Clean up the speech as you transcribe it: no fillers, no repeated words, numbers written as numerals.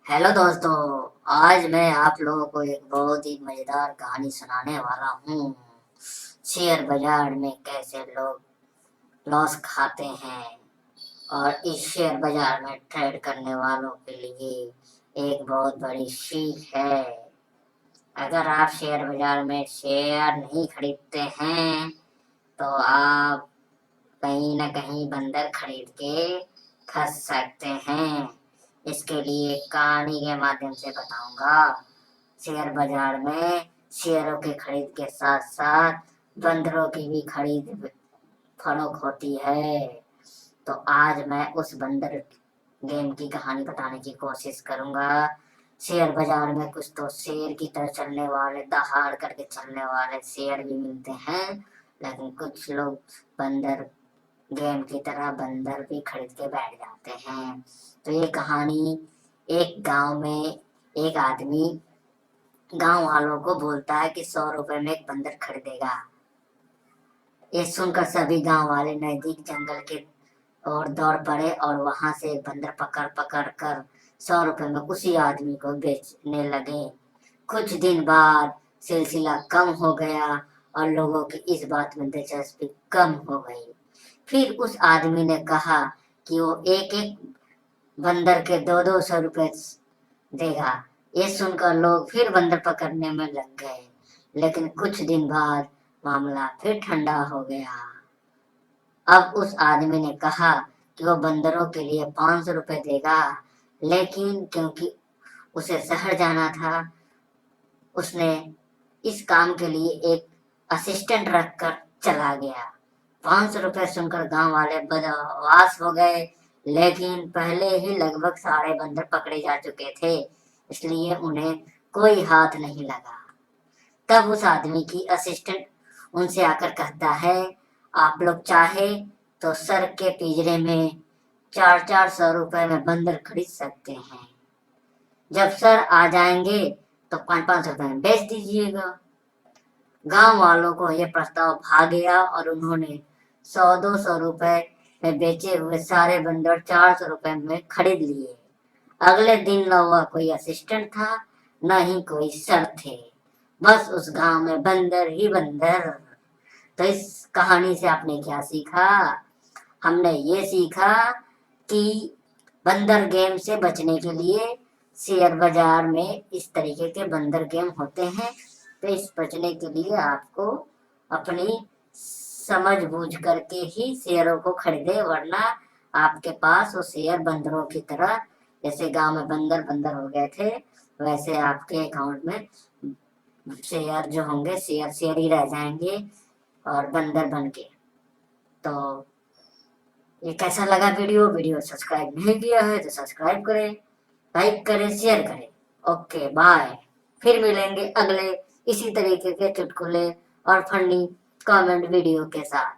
Hello दोस्तों। आज मैं आप लोगों को एक बहुत ही मजेदार कहानी सुनाने वाला हूँ। शेयर बाजार में कैसे लोग लॉस खाते हैं और इस शेयर बाजार में ट्रेड करने वालों के लिए एक बहुत बड़ी सीख है। अगर आप शेयर बाजार में शेयर नहीं खरीदते हैं तो आप कहीं ना कहीं बंदर खरीद के फंस सकते हैं। इसके लिए कहानी के माध्यम से बताऊंगा। शेयर बाजार में शेयरों की खरीद के साथ साथ बंदरों की भी खरीद फरोख्त होती है। तो आज मैं उस बंदर गेम की कहानी बताने की कोशिश करूंगा। शेयर बाजार में कुछ तो शेर की तरह चलने वाले, दहाड़ करके चलने वाले शेयर भी मिलते हैं, लेकिन कुछ लोग बंदर गेम की तरह बंदर भी खरीद के बैठ जाते हैं। तो ये कहानी, एक गांव में एक आदमी गांव वालों को बोलता है कि 100 रुपए में एक बंदर खरीदेगा। ये सुनकर सभी गांव वाले नजदीक जंगल के और दौड़ पड़े और वहां से एक बंदर पकड़ पकड़ कर 100 रुपए में उसी आदमी को बेचने लगे। कुछ दिन बाद सिलसिला कम हो गया और लोगों की इस बात में दिलचस्पी कम हो गई। फिर उस आदमी ने कहा कि वो एक एक बंदर के 200-200 रुपए देगा। ये सुनकर लोग फिर बंदर पकड़ने में लग गए, लेकिन कुछ दिन बाद मामला फिर ठंडा हो गया। अब उस आदमी ने कहा कि वो बंदरों के लिए 500 रुपए देगा, लेकिन क्योंकि उसे शहर जाना था, उसने इस काम के लिए एक असिस्टेंट रखकर चला गया। 500 रुपए सुनकर गांव वाले बदहवास हो गए, लेकिन पहले ही लगभग सारे बंदर पकड़े जा चुके थे, इसलिए उन्हें कोई हाथ नहीं लगा। तब उस आदमी की असिस्टेंट उनसे आकर कहता है, आप लोग चाहे तो सर के पिंजरे में 400-400 रुपए में बंदर खरीद सकते हैं। जब सर आ जाएंगे तो 500-500 रुपए में बेच दीजिएगा। गांव वालों को यह प्रस्ताव भा गया और उन्होंने 100-200 रुपए में बेचे हुए सारे बंदर 400 रुपए में खरीद लिए। अगले दिन न हुआ कोई असिस्टेंट था, न ही कोई सर थे, बस उस गांव में बंदर ही बंदर। तो इस कहानी से आपने क्या सीखा? हमने ये सीखा कि बंदर गेम से बचने के लिए शेयर बाजार में इस तरीके के बंदर गेम होते हैं। तो इस बचने के लिए आपको अपनी समझ बूझ करके ही शेयरों को खरीदे, वरना आपके पास वो शेयर बंदरों की तरह, जैसे गांव में बंदर बंदर हो गए थे, वैसे आपके अकाउंट में शेयर जो होंगे शेयर शेयर ही रह जाएंगे और बंदर बन के। तो ये कैसा लगा वीडियो? वीडियो सब्सक्राइब नहीं किया है तो सब्सक्राइब करें, लाइक करें, शेयर करें। Okay bye. फिर मिलेंगे अगले इसी तरीके के चुटकुले और फनी कमेंट वीडियो के साथ।